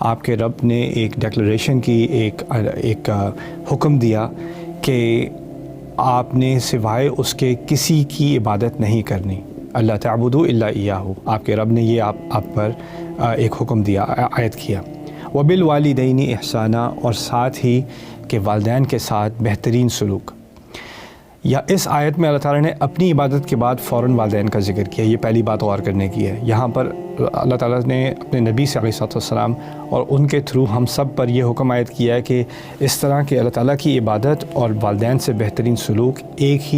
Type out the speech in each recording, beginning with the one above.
آپ کے رب نے ایک ڈیکلریشن کی، ایک حکم دیا کہ آپ نے سوائے اس کے کسی کی عبادت نہیں کرنی، اللہ تعبدوا الا ایاہ، آپ کے رب نے یہ آپ پر ایک حکم دیا، عائد کیا۔ وبالوالدین احسانا، اور ساتھ ہی کہ والدین کے ساتھ بہترین سلوک۔ یا اس آیت میں اللہ تعالیٰ نے اپنی عبادت کے بعد فوراً والدین کا ذکر کیا، یہ پہلی بات غور کرنے کی ہے۔ یہاں پر اللہ تعالیٰ نے اپنے نبی صلی اللہ علیہ وسلم اور ان کے تھرو ہم سب پر یہ حکم عائد کیا ہے کہ اس طرح کہ اللہ تعالیٰ کی عبادت اور والدین سے بہترین سلوک ایک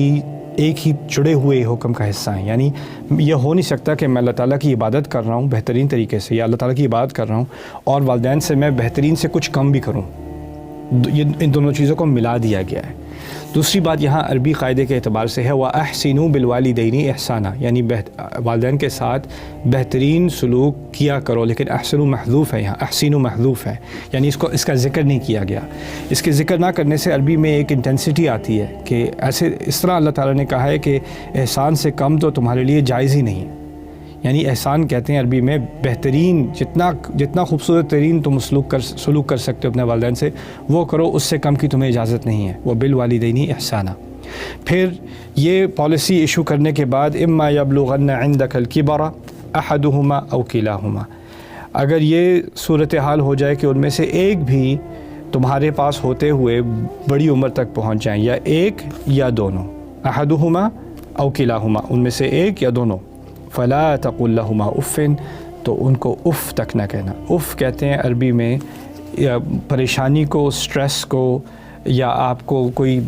ہی جڑے ہوئے حکم کا حصہ ہیں۔ یعنی یہ ہو نہیں سکتا کہ میں اللہ تعالیٰ کی عبادت کر رہا ہوں بہترین طریقے سے، یا اللہ تعالیٰ کی عبادت کر رہا ہوں اور والدین سے میں بہترین سے کچھ کم بھی کروں، ان دونوں چیزوں کو ملا دیا گیا ہے۔ دوسری بات یہاں عربی قاعدے کے اعتبار سے ہے وَأَحْسِنُوا بِالْوَالِدَيْنِ احسانا، یعنی والدین کے ساتھ بہترین سلوک کیا کرو، لیکن احسنوا محذوف ہے، یہاں احسنوا محذوف ہے، یعنی اس کا ذکر نہیں کیا گیا۔ اس کے ذکر نہ کرنے سے عربی میں ایک انٹینسٹی آتی ہے کہ اس طرح اللہ تعالیٰ نے کہا ہے کہ احسان سے کم تو تمہارے لیے جائز ہی نہیں، یعنی احسان کہتے ہیں عربی میں بہترین، جتنا خوبصورت ترین تم سلوک کر سکتے ہو اپنے والدین سے وہ کرو، اس سے کم کی تمہیں اجازت نہیں ہے۔ وبالوالدین احسانا۔ پھر یہ پالیسی ایشو کرنے کے بعد اما یبلغن عندک الکبر احدہما او کلاہما، اگر یہ صورتحال ہو جائے کہ ان میں سے ایک بھی تمہارے پاس ہوتے ہوئے بڑی عمر تک پہنچ جائیں، یا ایک یا دونوں، احدہما او کلاہما، ان میں سے ایک یا دونوں، فلا تقل لہما اف، تو ان کو اف تک نہ کہنا۔ اف کہتے ہیں عربی میں پریشانی کو، سٹریس کو، یا آپ کو کوئی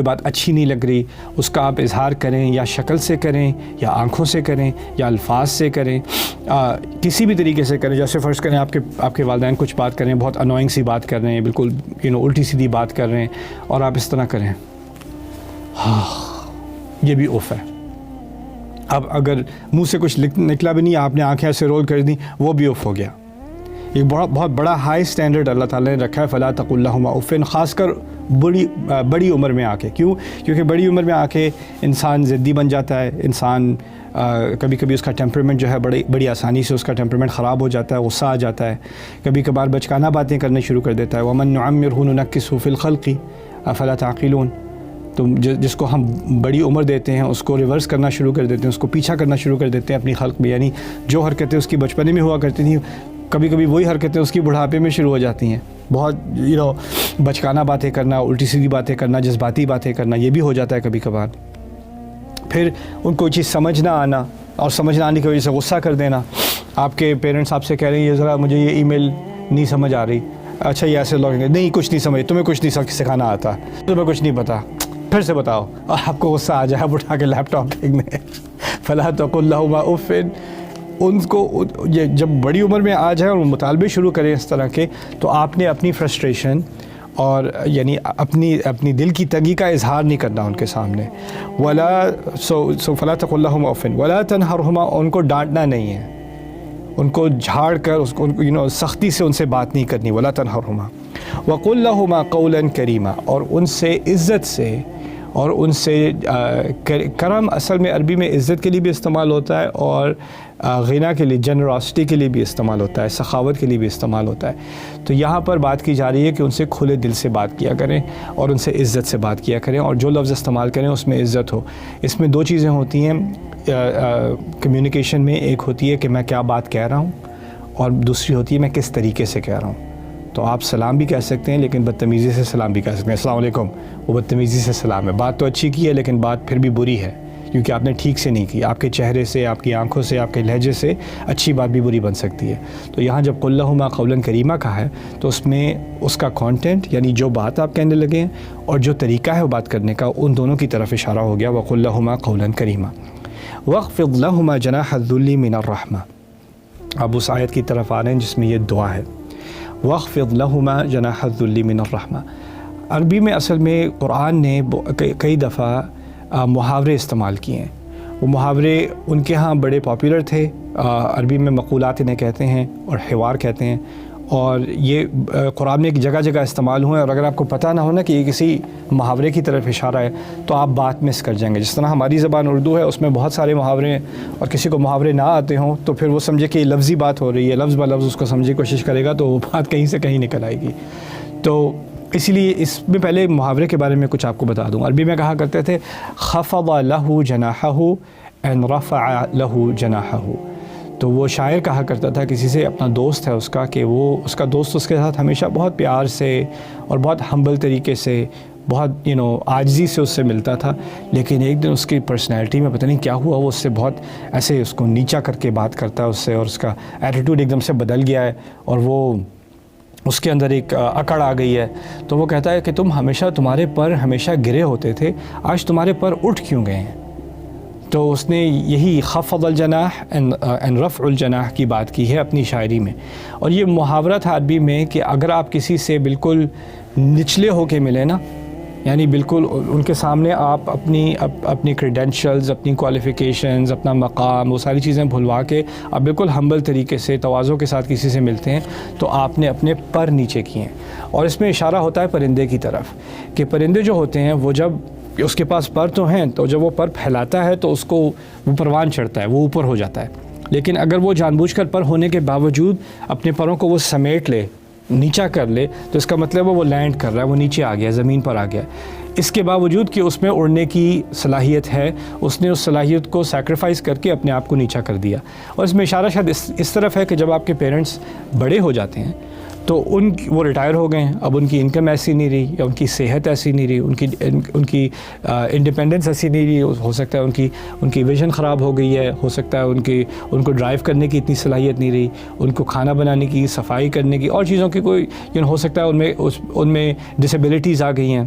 بات اچھی نہیں لگ رہی، اس کا آپ اظہار کریں، یا شکل سے کریں، یا آنکھوں سے کریں، یا الفاظ سے کریں، کسی بھی طریقے سے کریں۔ جیسے فرض کریں آپ کے والدین کچھ بات کر رہے ہیں، بہت انوائنگ سی بات کر رہے ہیں، بالکل الٹی سیدھی بات کر رہے ہیں، اور آپ اس طرح کریں، یہ بھی اف ہے۔ اب اگر منہ سے کچھ نکلا بھی نہیں، آپ نے آنکھیں ایسے رول کر دیں، وہ بھی اف ہو گیا۔ ایک بہت بڑا ہائی سٹینڈرڈ اللہ تعالیٰ نے رکھا ہے فلا تقل لہما اف، خاص کر بڑی عمر میں آ کے۔ کیونکہ بڑی عمر میں آ کے انسان ضدی بن جاتا ہے، انسان کبھی کبھی اس کا ٹیمپرمنٹ جو ہے بڑی آسانی سے اس کا ٹیمپرمنٹ خراب ہو جاتا ہے، غصہ آ جاتا ہے، کبھی کبھار بچکانہ باتیں کرنے شروع کر دیتا ہے۔ ومن نعمرہ ننکسہ فی الخلق افلا تعقلون، تو جس کو ہم بڑی عمر دیتے ہیں اس کو ریورس کرنا شروع کر دیتے ہیں، اس کو پیچھا کرنا شروع کر دیتے ہیں اپنی خلق میں، یعنی جو حرکتیں اس کی بچپنے میں ہوا کرتی تھیں کبھی کبھی وہی حرکتیں اس کی بڑھاپے میں شروع ہو جاتی ہیں۔ بہت بچکانہ باتیں کرنا، الٹی سیدھی باتیں کرنا، جذباتی باتیں کرنا، یہ بھی ہو جاتا ہے کبھی کبھار۔ پھر ان کو چیز سمجھ نہ آنا، اور سمجھ نہ آنے کی وجہ سے غصہ کر دینا۔ آپ کے پیرنٹس آپ سے کہہ رہے ہیں یہ ذرا مجھے یہ ای میل نہیں سمجھ آ رہی، اچھا یہ ایسے لوگ نہیں کچھ نہیں سمجھ، تمہیں کچھ نہیں سکھانا آتا، تمہیں کچھ نہیں پتا، پھر سے بتاؤ، اور آپ کو غصہ آ جائے، آپ اٹھا کے لیپ ٹاپ پھینکنے۔ فلا تقل لہما اف، ان کو جب بڑی عمر میں آ جائے اور مطالبے شروع کریں اس طرح کے، تو آپ نے اپنی فرسٹریشن اور یعنی اپنی دل کی تنگی کا اظہار نہیں کرنا ان کے سامنے۔ فلا تقل لہما اف ولا تنہرہما، ان کو ڈانٹنا نہیں ہے، ان کو جھاڑ کر سختی سے ان سے بات نہیں کرنی۔ ولا تنہرہما وقل لہما قولا کریما، اور ان سے عزت سے، اور ان سے کرم اصل میں عربی میں عزت کے لیے بھی استعمال ہوتا ہے، اور غنا کے لیے، جنراسٹی کے لیے بھی استعمال ہوتا ہے، سخاوت کے لیے بھی استعمال ہوتا ہے۔ تو یہاں پر بات کی جا رہی ہے کہ ان سے کھلے دل سے بات کیا کریں، اور ان سے عزت سے بات کیا کریں، اور جو لفظ استعمال کریں اس میں عزت ہو۔ اس میں دو چیزیں ہوتی ہیں کمیونیکیشن میں، ایک ہوتی ہے کہ میں کیا بات کہہ رہا ہوں، اور دوسری ہوتی ہے میں کس طریقے سے کہہ رہا ہوں۔ تو آپ سلام بھی کہہ سکتے ہیں لیکن بدتمیزی سے سلام بھی کہہ سکتے ہیں، السلام علیکم، وہ بدتمیزی سے سلام ہے، بات تو اچھی کی ہے لیکن بات پھر بھی بری ہے، کیونکہ آپ نے ٹھیک سے نہیں کی، آپ کے چہرے سے، آپ کی آنکھوں سے، آپ کے لہجے سے اچھی بات بھی بری بن سکتی ہے۔ تو یہاں جب قل لہما قولا کریما کہا ہے تو اس میں اس کا کانٹینٹ، یعنی جو بات آپ کہنے لگے ہیں اور جو طریقہ ہے وہ بات کرنے کا، ان دونوں کی طرف اشارہ ہو گیا۔ وقل لہما قولا کریما واخفض لہما جناح الذل من الرحمہ۔ اب اس آیت کی طرف آ رہے ہیں جس میں یہ دعا ہے، واخفض لہما جناح الذل من الرحمہ۔ عربی میں اصل میں قرآن نے کئی دفعہ محاورے استعمال کیے ہیں، وہ محاورے ان کے ہاں بڑے پاپولر تھے، عربی میں مقولات انہیں کہتے ہیں اور حوار کہتے ہیں، اور یہ قرآن میں ایک جگہ جگہ استعمال ہوئے، اور اگر آپ کو پتہ نہ ہو نا کہ یہ کسی محاورے کی طرف اشارہ ہے تو آپ بات مس کر جائیں گے۔ جس طرح ہماری زبان اردو ہے، اس میں بہت سارے محاورے ہیں، اور کسی کو محاورے نہ آتے ہوں تو پھر وہ سمجھے کہ یہ لفظی بات ہو رہی ہے، لفظ بہ لفظ اس کو سمجھنے کی کوشش کرے گا تو وہ بات کہیں سے کہیں نکل آئے گی۔ تو اسی لیے اس میں پہلے محاورے کے بارے میں کچھ آپ کو بتا دوں۔ عربی میں کہا کرتے تھے خفض له جناحه ان رفع له جناحه، تو وہ شاعر کہا کرتا تھا کسی سے، اپنا دوست ہے اس کا، کہ وہ اس کا دوست اس کے ساتھ ہمیشہ بہت پیار سے اور بہت ہمبل طریقے سے، بہت عاجزی سے اس سے ملتا تھا، لیکن ایک دن اس کی پرسنالٹی میں پتہ نہیں کیا ہوا، وہ اس سے بہت ایسے اس کو نیچا کر کے بات کرتا ہے اس سے، اور اس کا ایٹیٹیوڈ ایک دم سے بدل گیا ہے، اور وہ اس کے اندر ایک اکڑ آ گئی ہے۔ تو وہ کہتا ہے کہ تمہارے پر ہمیشہ گرے ہوتے تھے، آج تمہارے پر اٹھ کیوں گئے ہیں؟ تو اس نے یہی خفض الجناح ان رفع الجناح کی بات کی ہے اپنی شاعری میں۔ اور یہ محاورہ تھا عربی میں کہ اگر آپ کسی سے بالکل نچلے ہو کے ملیں نا، یعنی بالکل ان کے سامنے آپ اپنی کریڈینشلز، اپنی کوالیفیکیشنز، اپنا مقام، وہ ساری چیزیں بھلوا کے آپ بالکل ہمبل طریقے سے، تواضع کے ساتھ کسی سے ملتے ہیں تو آپ نے اپنے پر نیچے کیے ہیں۔ اور اس میں اشارہ ہوتا ہے پرندے کی طرف، کہ پرندے جو ہوتے ہیں وہ جب اس کے پاس پر تو ہیں، تو جب وہ پر پھیلاتا ہے تو اس کو وہ پروان چڑھتا ہے، وہ اوپر ہو جاتا ہے، لیکن اگر وہ جان بوجھ کر پر ہونے کے باوجود اپنے پروں کو وہ سمیٹ لے، نیچا کر لے، تو اس کا مطلب ہے وہ لینڈ کر رہا ہے، وہ نیچے آ گیا، زمین پر آ گیا۔ اس کے باوجود کہ اس میں اڑنے کی صلاحیت ہے، اس نے اس صلاحیت کو سیکریفائز کر کے اپنے آپ کو نیچا کر دیا۔ اور اس میں اشارہ شاید اس طرف ہے کہ جب آپ کے پیرنٹس بڑے ہو جاتے ہیں تو وہ ریٹائر ہو گئے ہیں، اب ان کی انکم ایسی نہیں رہی، یا ان کی صحت ایسی نہیں رہی، ان کی انڈیپینڈنس ایسی نہیں رہی، ہو سکتا ہے ان کی ویژن خراب ہو گئی ہے، ہو سکتا ہے ان کو ڈرائیو کرنے کی اتنی صلاحیت نہیں رہی، ان کو کھانا بنانے کی، صفائی کرنے کی، اور چیزوں کی کوئی ہو سکتا ہے ان میں ڈسیبلٹیز آ گئی ہیں،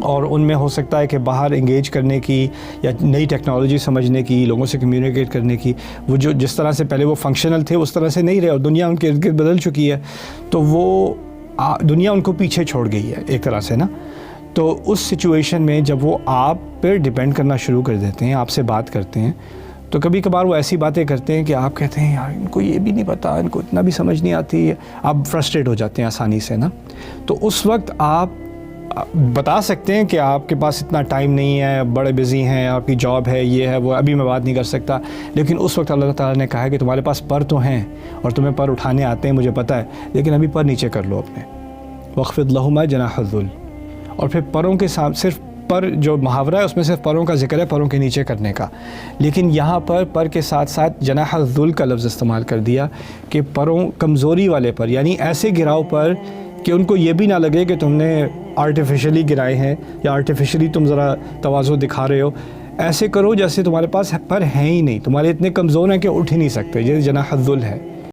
اور ان میں ہو سکتا ہے کہ باہر انگیج کرنے کی یا نئی ٹیکنالوجی سمجھنے کی، لوگوں سے کمیونیکیٹ کرنے کی، وہ جس طرح سے پہلے وہ فنکشنل تھے اس طرح سے نہیں رہے، اور دنیا ان کے ارد گرد بدل چکی ہے، تو وہ دنیا ان کو پیچھے چھوڑ گئی ہے ایک طرح سے نا۔ تو اس سچویشن میں جب وہ آپ پہ ڈیپینڈ کرنا شروع کر دیتے ہیں، آپ سے بات کرتے ہیں، تو کبھی کبھار وہ ایسی باتیں کرتے ہیں کہ آپ کہتے ہیں یار ان کو یہ بھی نہیں پتہ، ان کو اتنا بھی سمجھ نہیں آتی، آپ فرسٹریٹ ہو جاتے ہیں آسانی سے نا۔ تو اس وقت آپ بتا سکتے ہیں کہ آپ کے پاس اتنا ٹائم نہیں ہے، بڑے بزی ہیں، آپ کی جاب ہے، یہ ہے، وہ، ابھی میں بات نہیں کر سکتا، لیکن اس وقت اللہ تعالیٰ نے کہا ہے کہ تمہارے پاس پر تو ہیں اور تمہیں پر اٹھانے آتے ہیں، مجھے پتہ ہے، لیکن ابھی پر نیچے کر لو اپنے، وَاخْفِضْ لَهُمَا جَنَاحَ الذُّلِّ۔ اور پھر پروں کے ساتھ صرف پر جو محاورہ ہے اس میں صرف پروں کا ذکر ہے، پروں کے نیچے کرنے کا، لیکن یہاں پر کے ساتھ ساتھ جناح الذل کا لفظ استعمال کر دیا کہ پروں کمزوری والے پر، یعنی ایسے گراؤ پر کہ ان کو یہ بھی نہ لگے کہ تم نے آرٹیفیشلی گرائے ہیں یا آرٹیفیشلی تم ذرا تواضع دکھا رہے ہو، ایسے کرو جیسے تمہارے پاس پر ہیں ہی نہیں، تمہارے اتنے کمزور ہیں کہ اٹھ ہی نہیں سکتے، یہ جناح الذل ہے۔